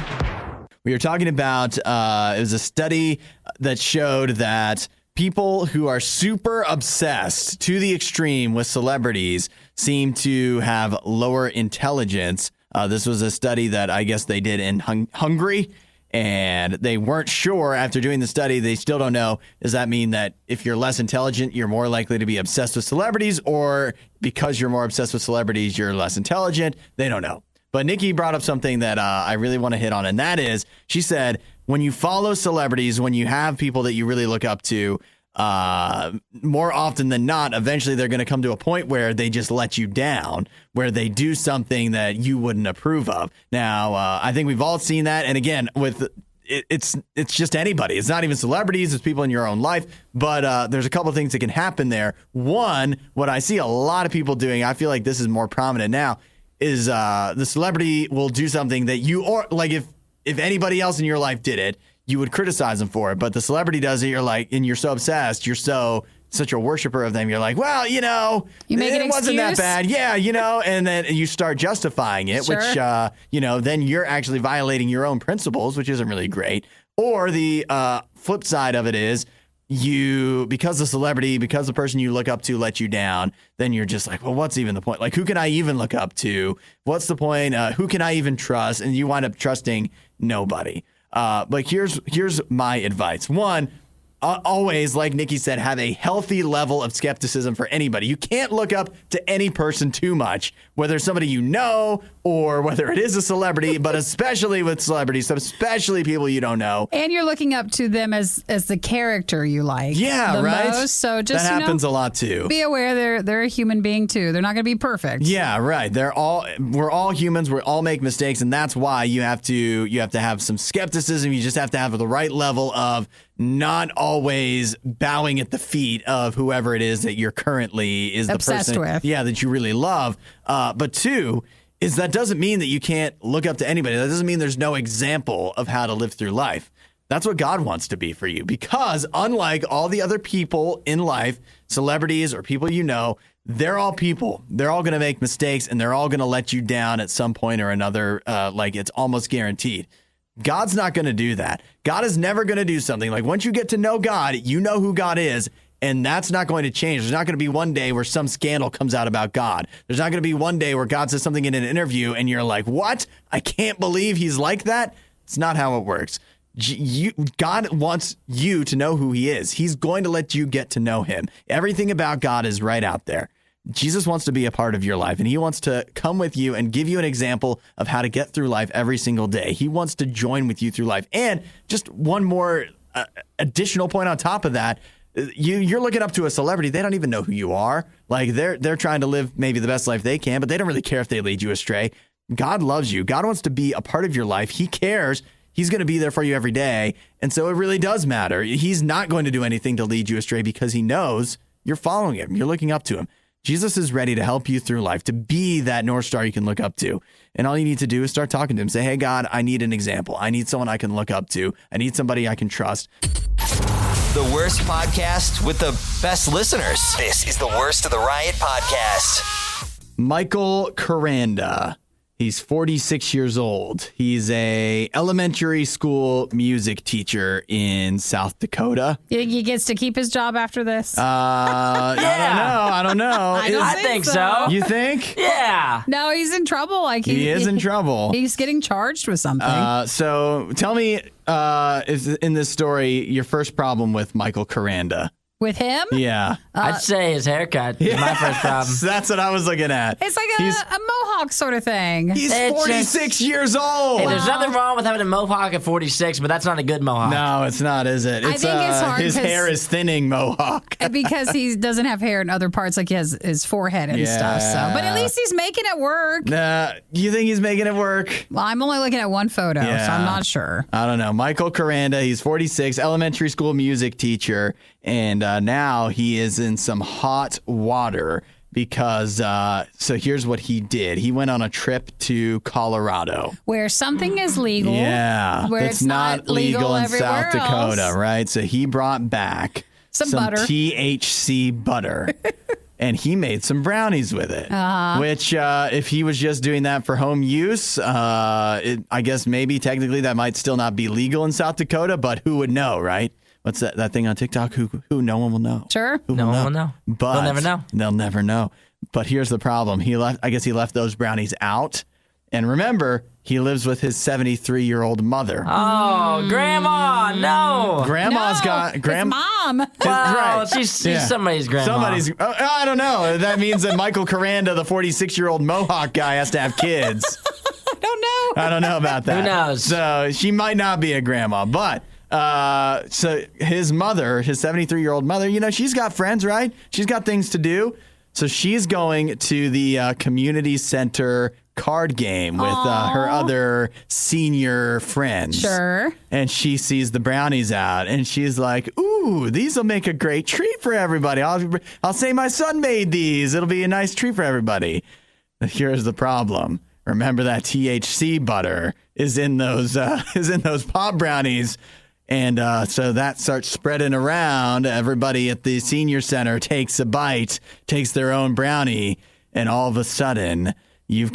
We were talking about, it was a study that showed that people who are super obsessed to the extreme with celebrities seem to have lower intelligence. This was a study that I guess they did in Hungary, and they weren't sure after doing the study. They still don't know. Does that mean that if you're less intelligent, you're more likely to be obsessed with celebrities, or because you're more obsessed with celebrities, you're less intelligent? They don't know. But Nikki brought up something that I really want to hit on, and that is, she said, when you follow celebrities, when you have people that you really look up to, more often than not, eventually they're going to come to a point where they just let you down, where they do something that you wouldn't approve of. Now, I think we've all seen that. And again, with it's just anybody. It's not even celebrities. It's people in your own life. But there's a couple of things that can happen there. One, what I see a lot of people doing, I feel like this is more prominent now, is the celebrity will do something that you, or like if anybody else in your life did it, you would criticize them for it. But the celebrity does it, you're like, and you're so obsessed, you're such a worshiper of them, you're like, well, you make it wasn't that bad. Yeah, and then you start justifying it, Sure. which, then you're actually violating your own principles, which isn't really great. Or the flip side of it is because the person you look up to let you down, then you're just like, well, what's even the point? Like, who can I even look up to? What's the point? Who can I even trust? And you wind up trusting nobody. But here's my advice. One, always, like Nikki said, have a healthy level of skepticism for anybody. You can't look up to any person too much, whether it's somebody you know or whether it is a celebrity, but especially with celebrities, especially people you don't know. And you're looking up to them as the character you like. Yeah, the right? most. So just that happens a lot too. Be aware they're a human being too. They're not going to be perfect. Yeah, right. We're all humans. We all make mistakes, and that's why you have to have some skepticism. You just have to have the right level of not always bowing at the feet of whoever it is that you're currently is the Obsessed person with. Yeah, that you really love. But two, is that doesn't mean that you can't look up to anybody. That doesn't mean there's no example of how to live through life. That's what God wants to be for you, because unlike all the other people in life, celebrities or people you know, they're all people. They're all going to make mistakes, and they're all going to let you down at some point or another. Like, it's almost guaranteed. God's not going to do that. God is never going to do something. Like, once you get to know God, you know who God is, and that's not going to change. There's not going to be one day where some scandal comes out about God. There's not going to be one day where God says something in an interview and you're like, what? I can't believe he's like that. It's not how it works. God wants you to know who he is. He's going to let you get to know him. Everything about God is right out there. Jesus wants to be a part of your life, and he wants to come with you and give you an example of how to get through life every single day. He wants to join with you through life. And just one more additional point on top of that, you're looking up to a celebrity. They don't even know who you are. Like, they're trying to live maybe the best life they can, but they don't really care if they lead you astray. God loves you. God wants to be a part of your life. He cares. He's going to be there for you every day. And so it really does matter. He's not going to do anything to lead you astray because he knows you're following him. You're looking up to him. Jesus is ready to help you through life, to be that North Star you can look up to. And all you need to do is start talking to him. Say, hey, God, I need an example. I need someone I can look up to. I need somebody I can trust. The worst podcast with the best listeners. This is the Worst of the Riot podcast. Michael Karanda. He's 46 years old. He's a elementary school music teacher in South Dakota. You think he gets to keep his job after this? I don't know. I think so. You think? Yeah. No, he's in trouble. Like He is in trouble. He's getting charged with something. So tell me, is in this story, your first problem with Michael Karanda? With him? Yeah. I'd say his haircut is my first problem. That's what I was looking at. It's like a mohawk sort of thing. He's It's 46 years old. Hey, there's nothing wrong with having a mohawk at 46, but that's not a good mohawk. No, it's not, is it? I think it's hard his hair is thinning mohawk. Because he doesn't have hair in other parts, like he has his forehead and stuff. So, but at least he's making it work. You think he's making it work? Well, I'm only looking at one photo, so I'm not sure. I don't know. Michael Karanda, he's 46, elementary school music teacher, and now he is in some hot water because, so here's what he did. He went on a trip to Colorado. Where something is legal. Yeah. Where it's not legal in everywhere South Dakota, else. right? So he brought back Some butter. THC butter. And he made some brownies with it, which if he was just doing that for home use, I guess maybe technically that might still not be legal in South Dakota, but who would know, right? What's that thing on TikTok? Who no one will know. Sure. No one will know. But they'll never know. They'll never know. But here's the problem. I guess he left those brownies out. And remember, he lives with his 73-year-old mother. Oh, Grandma, no. Grandma's got His mom. Well, right. she's somebody's grandma. I don't know. That means that Michael Karanda, the 46-year-old Mohawk guy, has to have kids. I don't know. I don't know about that. Who knows? So she might not be a grandma, but So his mother, his 73-year-old mother, she's got friends, right? She's got things to do. So she's going to the community center card game with her other senior friends. Sure. And she sees the brownies out, and she's like, ooh, these will make a great treat for everybody. I'll say my son made these. It'll be a nice treat for everybody. But here's the problem. Remember that THC butter is in those pop brownies. And so that starts spreading around. Everybody at the senior center takes a bite, takes their own brownie, and all of a sudden, he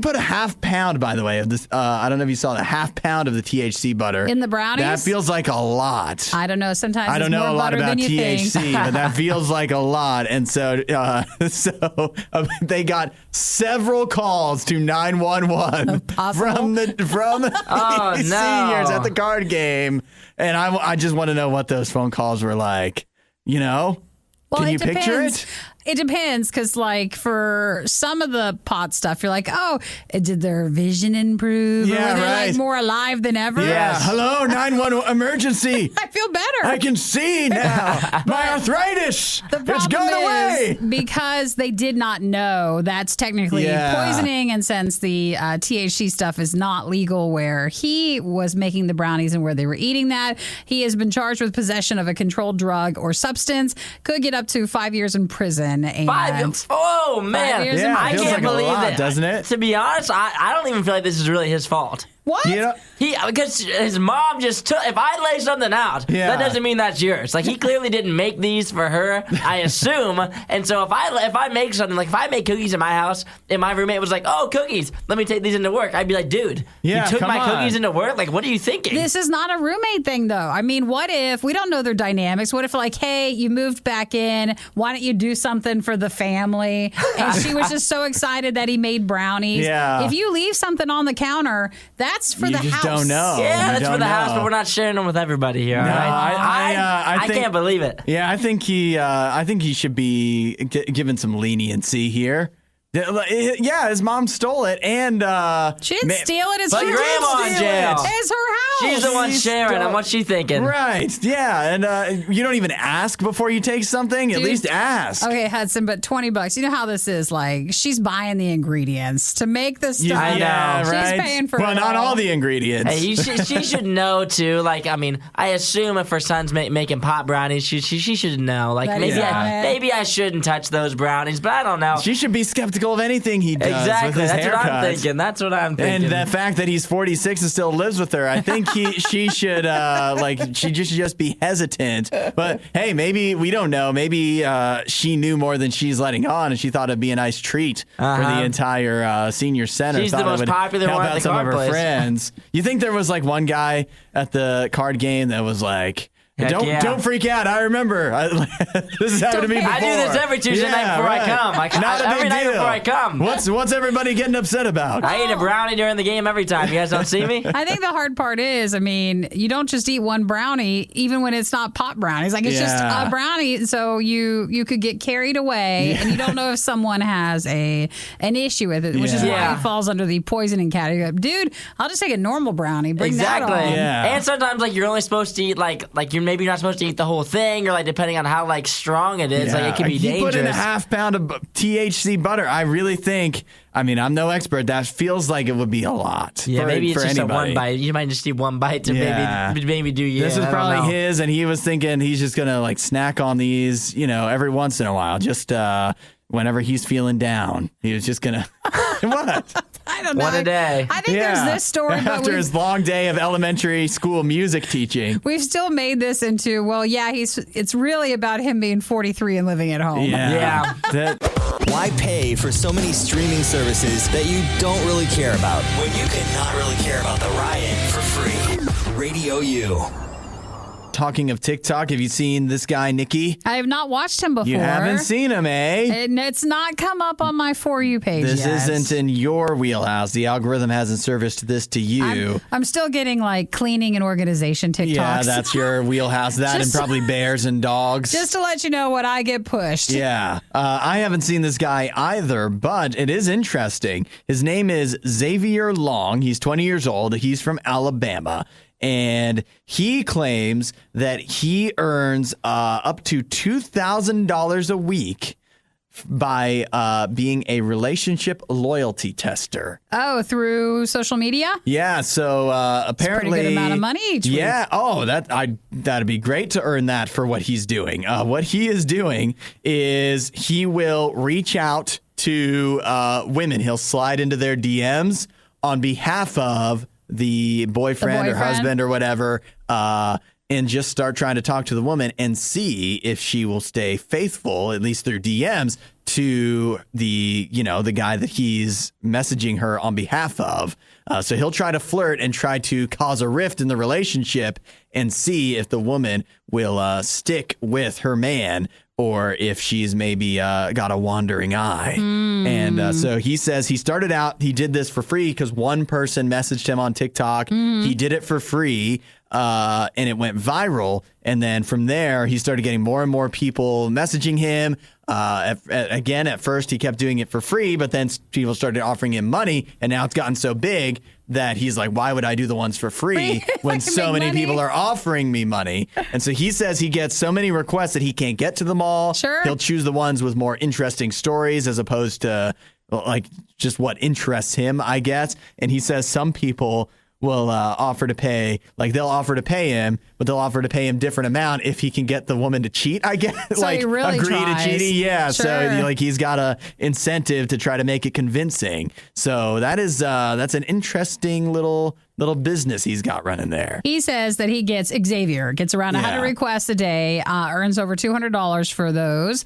put a half pound, by the way, of this. I don't know if you saw the half pound of the THC butter. In the brownies? That feels like a lot. I don't know. Sometimes I don't know a lot about THC, but that feels like a lot. And so they got several calls to 911 from the seniors at the card game. And I just want to know what those phone calls were like. Well, can you picture it? It depends, because for some of the pot stuff, you're like, oh, did their vision improve? Yeah, or were they right. more alive than ever? Yeah. Hello, 911 emergency. I feel better. I can see now. My arthritis. It's gone away. Because they did not know that's technically poisoning, and since the THC stuff is not legal where he was making the brownies and where they were eating that, he has been charged with possession of a controlled drug or substance, could get up to 5 years in prison. And 5 years? Oh, man. Yeah, I feels can't like a believe lot, it. doesn't it? To be honest, I don't even feel like this is really his fault. What? Because his mom just took. If I lay something out, that doesn't mean that's yours. Like, he clearly didn't make these for her, I assume. And so if I make something, like if I make cookies in my house and my roommate was like, "Oh, cookies, let me take these into work," I'd be like, "Dude, you took my cookies into work? Like, what are you thinking?" This is not a roommate thing, though. I mean, what if we don't know their dynamics? What if, like, hey, you moved back in? Why don't you do something for the family? And she was just so excited that he made brownies. Yeah. If you leave something on the counter, that's for the house. Don't know. Yeah, You that's for don't the house, know. but we're not sharing them with everybody here. No, all right? I think- can't believe it. Yeah, I think he should be given some leniency here. Yeah, his mom stole it, and She didn't steal it. It's But her grandma in house. jail. It's her house. She's the one sharing. And what's she thinking? right, yeah, and you don't even ask before you take something. At Dude. least ask. Okay, Hudson, but $20. You know how this is. Like, she's buying the ingredients to make the stuff. I know. Yeah, She's right. paying for well, it not all. all the ingredients. Hey, she should know too. Like, I mean, I assume if her son's making pot brownies, she should know. Like, That maybe is on it. maybe I shouldn't touch those brownies, but I don't know. She should be skeptical of anything he does. Exactly. With his That's what I'm haircuts. thinking. That's what I'm thinking. And the fact that he's 46 and still lives with her, I think she should she just be hesitant. But hey, maybe we don't know. Maybe she knew more than she's letting on, and she thought it'd be a nice treat for the entire senior center. She's the Thought it most would popular help one at out the some of card her place. friends. You think there was like one guy at the card game that was like, Heck yeah. Don't freak out. I remember. This has happened to me before. I do this every Tuesday night before I come. Not a every big night deal. before I come. What's everybody getting upset about? I eat a brownie during the game every time. You guys don't see me? I think the hard part is, I mean, you don't just eat one brownie, even when it's not pot brownies. Like, it's just a brownie, so you could get carried away, and you don't know if someone has an issue with it, which is why Yeah. it falls under the poisoning category. Dude, I'll just take a normal brownie. Bring Exactly. that on. Yeah. And sometimes like you're only supposed to eat like you're not supposed to eat the whole thing, or like depending on how like strong it is, like it can be He dangerous. put in a half pound of THC butter. I really think. I mean, I'm no expert. That feels like it would be a lot. Yeah, maybe it's for just anybody. a one bite. You might just eat one bite to Yeah. maybe do you. This is I don't know. probably his, and he was thinking he's just gonna like snack on these, every once in a while, just whenever he's feeling down. He was just gonna what? I don't know. One a day. I think there's this story, but After his long day of elementary school music teaching. we've still made this into, well, yeah, it's really about him being 43 and living at home. Yeah. Why pay for so many streaming services that you don't really care about when you can not really care about the Riot for free? Radio U. Talking of TikTok, have you seen this guy, Nikki? I have not watched him before. You haven't seen him, eh? And it's not come up on my For You page This yet. isn't in your wheelhouse. The algorithm hasn't serviced this to you. I'm still getting like cleaning and organization TikToks. Yeah, that's your wheelhouse. That and Just- probably bears and dogs. just to let you know what I get pushed. Yeah. I haven't seen this guy either, but it is interesting. His name is Xavier Long. He's 20 years old. He's from Alabama. and he claims that he earns up to $2,000 a week by being a relationship loyalty tester. Oh, through social media? Yeah, so apparently, pretty good amount of money each week. Yeah, that'd be great to earn that for what he's doing. What he is doing is he will reach out to women. He'll slide into their DMs on behalf of the boyfriend or husband or whatever, and just start trying to talk to the woman and see if she will stay faithful, at least through DMs, to the guy that he's messaging her on behalf of. So he'll try to flirt and try to cause a rift in the relationship and see if the woman will stick with her man or if she's maybe got a wandering eye. And so he says he started out, he did this for free because one person messaged him on TikTok. He did it for free. And it went viral. And then from there, he started getting more and more people messaging him. At first, he kept doing it for free, but then people started offering him money. And now it's gotten so big that he's like, why would I do the ones for free when so many people are offering me money? And so he says he gets so many requests that he can't get to them all. Sure. He'll choose the ones with more interesting stories as opposed to like just what interests him, I guess. And he says some people will offer to pay, like they'll offer to pay him, but they'll offer to pay him different amount if he can get the woman to cheat, I guess. So like he really agree tries. to cheating. Yeah. Sure. So like he's got a incentive to try to make it convincing. So that's an interesting little business he's got running there. He says that he gets around 100 requests a day, earns over $200 for those.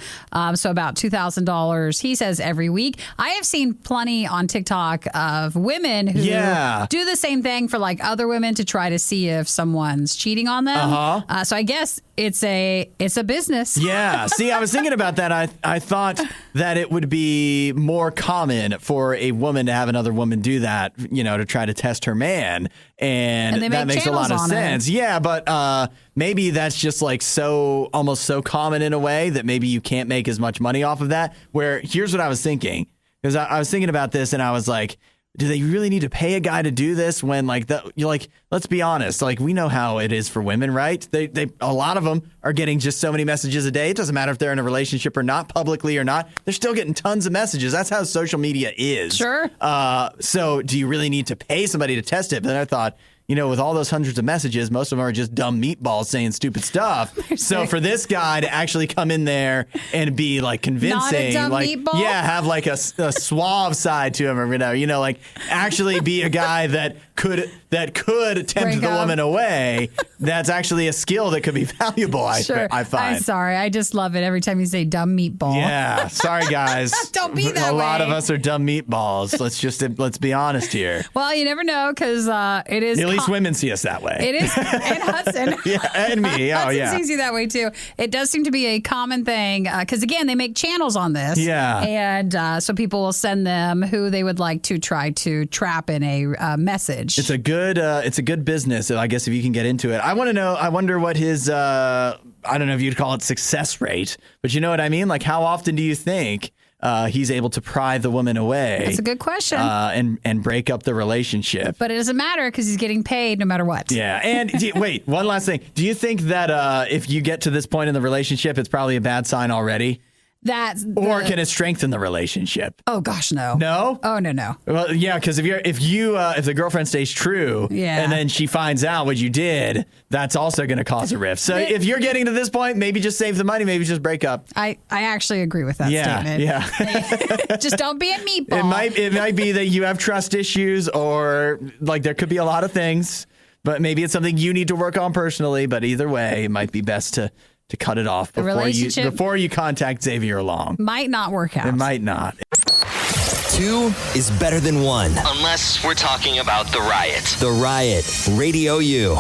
So about $2,000, he says, every week. I have seen plenty on TikTok of women who do the same thing for like other women to try to see if someone's cheating on them. So I guess it's a business. Yeah. See, I was thinking about that. I thought that it would be more common for a woman to have another woman do that, to try to test her man. And that makes a lot of sense. Yeah, but maybe that's just like almost so common in a way that maybe you can't make as much money off of that. Where here's what I was thinking, because I was thinking about this and I was like, do they really need to pay a guy to do this when let's be honest, like we know how it is for women, right? They a lot of them are getting just so many messages a day. It doesn't matter if they're in a relationship or not, publicly or not. They're still getting tons of messages. That's how social media is. Sure. So do you really need to pay somebody to test it? But then I thought, with all those hundreds of messages, most of them are just dumb meatballs saying stupid stuff. So for this guy to actually come in there and be like convincing, not a dumb meatball? have like a suave side to him, or like actually be a guy that could tempt the woman away. That's actually a skill that could be valuable. I find. I'm sorry. I just love it every time you say dumb meatball. Yeah. Sorry, guys. Don't be that way. A lot of us are dumb meatballs. Let's be honest here. Well, you never know because it is. At least women see us that way. It is, and Hudson. And me. Oh, Hudson sees you that way too. It does seem to be a common thing because again, they make channels on this. Yeah. And so people will send them who they would like to try to trap in a message. It's a good business, I guess, if you can get into it. I wonder what his, I don't know if you'd call it success rate, but you know what I mean? Like, how often do you think he's able to pry the woman away? That's a good question. And break up the relationship. But it doesn't matter because he's getting paid no matter what. Yeah. And wait, one last thing. Do you think that if you get to this point in the relationship, it's probably a bad sign already? Or can it strengthen the relationship? Oh gosh, no. No? Oh no. Well, yeah, because if the girlfriend stays true, and then she finds out what you did, that's also going to cause a rift. So if you're getting to this point, maybe just save the money, maybe just break up. I actually agree with that statement. Yeah. Just don't be a meatball. It might be that you have trust issues, or like there could be a lot of things, but maybe it's something you need to work on personally. But either way, it might be best to cut it off before you contact Xavier Long. Might not work out. It might not. 2 is better than 1. Unless we're talking about The Riot. The Riot, RadioU.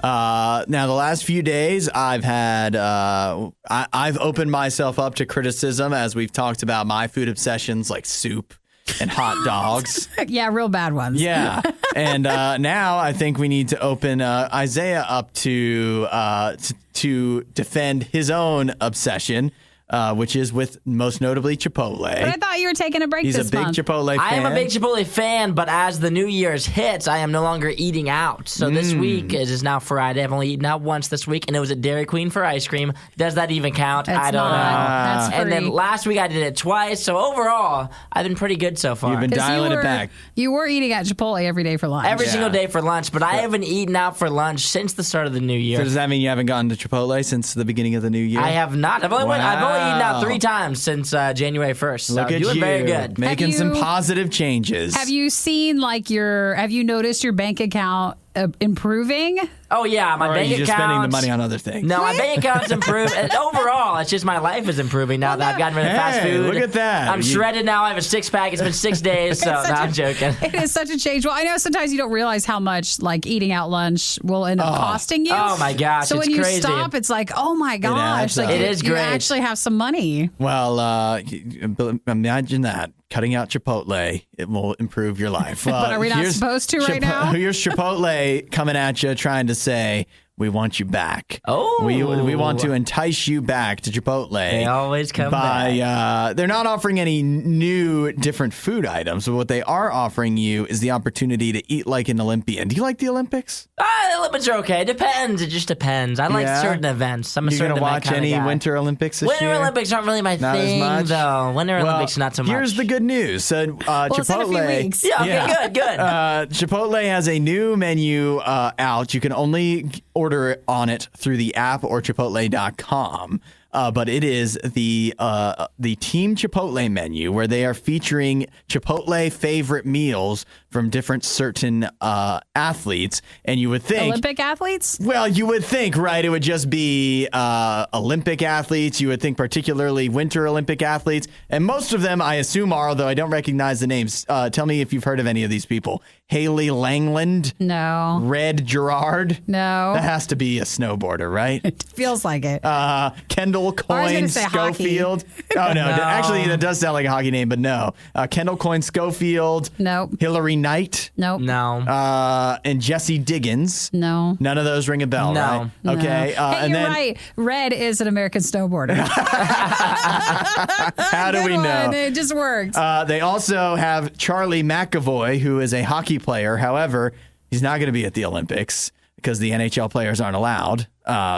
Now, the last few days, I've had I've opened myself up to criticism as we've talked about my food obsessions like soup and hot dogs. Yeah, real bad ones. Yeah. And now I think we need to open Isaiah up to defend his own obsession which is with most notably Chipotle. But I thought you were taking a break He's this a big month. Chipotle fan. I am a big Chipotle fan, but as the New Year's hits, I am no longer eating out. So this week is now Friday. I've only eaten out once this week, and it was at Dairy Queen for ice cream. Does that even count? I don't know. That's free. And then last week I did it twice. So overall, I've been pretty good so far. You've been 'Cause dialing it back. You were eating at Chipotle every day for lunch. Every single day for lunch, but I haven't eaten out for lunch since the start of the new year. So does that mean you haven't gone to Chipotle since the beginning of the new year? I have not. I've only eaten out 3 times since January 1st. So Look at doing you, very good. making Have some you- positive changes. Have you seen have you noticed your bank account improving? Oh yeah, my or are bank you account. just spending the money on other things? No, my bank account's improved. And overall, it's just my life is improving now that I've gotten rid of fast Hey, food. look at that. I'm shredded now. I have a 6-pack. It's been 6 days, so no, I'm joking. It is such a change. Well, I know sometimes you don't realize how much like eating out lunch will end up costing you. Oh, my gosh, So it's when you crazy. stop, it's like, oh my gosh, adds like up. It is you great. actually have some money. Well, imagine that. Cutting out Chipotle, it will improve your life. But are we not here's supposed to right now? Here's Chipotle coming at you trying to say, we want you back. Oh. We want to entice you back to Chipotle. They always come back. They're not offering any new different food items, but what they are offering you is the opportunity to eat like an Olympian. Do you like the Olympics? The Olympics are okay. It depends. It just depends. I like Yeah? certain events. I'm a You're certain going to event watch kind any of guy. Winter Olympics this Winter year? Olympics aren't really my Not thing, as much? though. Winter Well, Olympics, not so much. Here's the good news. So, It's in a few Chipotle. weeks. Yeah, okay, good. Chipotle has a new menu out. You can only order it on it through the app or chipotle.com. But it is the Team Chipotle menu where they are featuring Chipotle favorite meals from different certain athletes. And you would think Olympic athletes? well, you would think, right? It would just be Olympic athletes. You would think particularly Winter Olympic athletes. And most of them, I assume, are, although I don't recognize the names. Tell me if you've heard of any of these people. Haley Langland, No. Red Gerard. No. That has to be a snowboarder, right? It feels like it. Kendall I was Coyne gonna say hockey. Schofield. Oh, no. Actually, that does sound like a hockey name, but no. Kendall Coyne Schofield. Nope. Hillary Knight. Nope. No. And Jesse Diggins. No. None of those ring a bell, No. right? No. Okay. Hey, And you're then right. Red is an American snowboarder. how do Good we know? one. It just worked. They also have Charlie McAvoy, who is a hockey player. However, he's not going to be at the Olympics because the NHL players aren't allowed.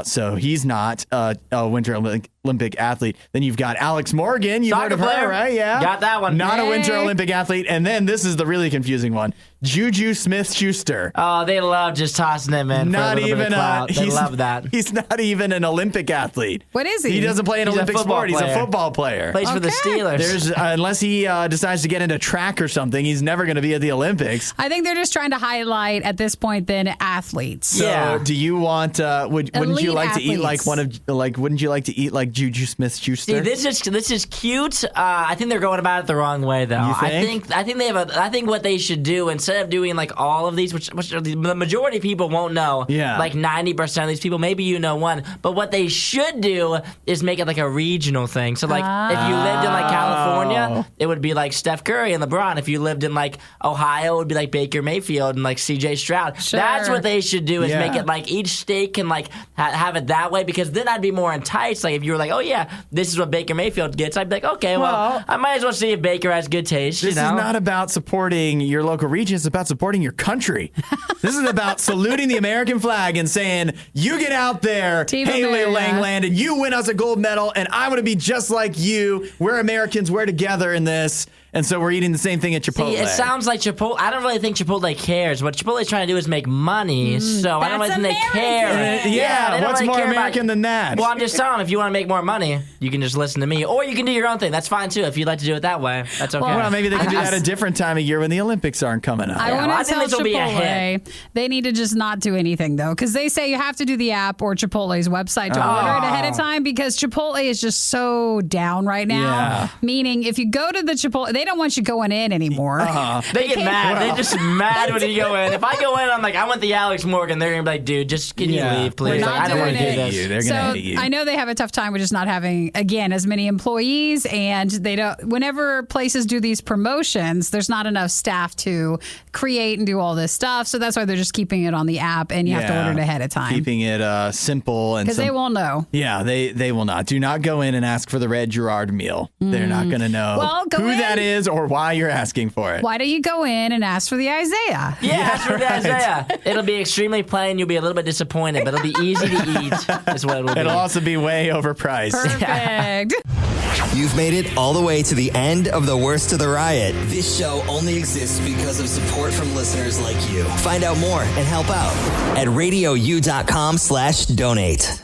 So he's not a Winter Olympic athlete. Then you've got Alex Morgan. You've Soccer heard of her, player. right? Yeah. Got that one. Not a Winter Hey. Olympic athlete. And then this is the really confusing one. Juju Smith-Schuster. Oh, they love just tossing him in for a Not little bit even of clout. They love that. He's not even an Olympic athlete. What is he? He doesn't play an He's a Olympic football sport. He's a player. football player. Plays for the Okay. Steelers. There's unless he decides to get into track or something, he's never going to be at the Olympics. I think they're just trying to highlight at this point then athletes. So Yeah. do you want? Wouldn't you Elite like to eat like athletes. Wouldn't you like to eat like Juju Smith-Schuster? See, this is cute. I think they're going about it the wrong way, though. You I think they have I think what they should do instead of doing like all of these, which the majority of people won't know. Yeah. Like 90% of these people, maybe you know one. But what they should do is make it like a regional thing. So like if you lived in like California, it would be like Steph Curry and LeBron. If you lived in like Ohio, it would be like Baker Mayfield and like C.J. Stroud. Sure. That's what they should do is Yeah. make it like each state can like have it that way, because then I'd be more enticed. Like if you were like, oh yeah, this is what Baker Mayfield gets, I'd be like, okay, well I might as well see if Baker has good taste. This you know? is not about supporting your local region. It's about supporting your country. This is about saluting the American flag and saying, you get out there, Team Haley America. Langland, and you win us a gold medal, and I want to be just like you. We're Americans. We're together in this. And so we're eating the same thing at Chipotle. See, it sounds like Chipotle. I don't really think Chipotle cares. What Chipotle's trying to do is make money. So I don't really that's think they care. American. Yeah, they don't what's really more care about- American than that? Well, I'm just telling. If you want to make more money, you can just listen to me, or you can do your own thing. That's fine too. If you'd like to do it that way, that's okay. Well, maybe they can do I- that a different time of year when the Olympics aren't coming up. I well, I want to think tell this will be a Chipotle they need to just not do anything though, because they say you have to do the app or Chipotle's website to order it ahead of time, because Chipotle is just so down right now. Yeah. Meaning, if you go to the Chipotle, they don't want you going in anymore. They get mad. They're just mad when you go in. If I go in, I'm like, I want the Alex Morgan. They're going to be like, dude, just can you leave, please? We're Like, not I don't want to doing do it. this. They're going to hate you. I know they have a tough time with just not having, again, as many employees, and they don't. Whenever places do these promotions, there's not enough staff to create and do all this stuff. So that's why they're just keeping it on the app, and you have to order it ahead of time. Keeping it simple. Because they won't know. Yeah, they will not. Do not go in and ask for the Red Gerard meal. They're not going to know who that is or why you're asking for it. Why don't you go in and ask for the Isaiah? Yeah, ask for the Isaiah. It'll be extremely plain. You'll be a little bit disappointed, but it'll be easy to eat is what it will be. It'll also be way overpriced. Perfect. You've made it all the way to the end of the Worst of the Riot. This show only exists because of support from listeners like you. Find out more and help out at RadioU.com/donate.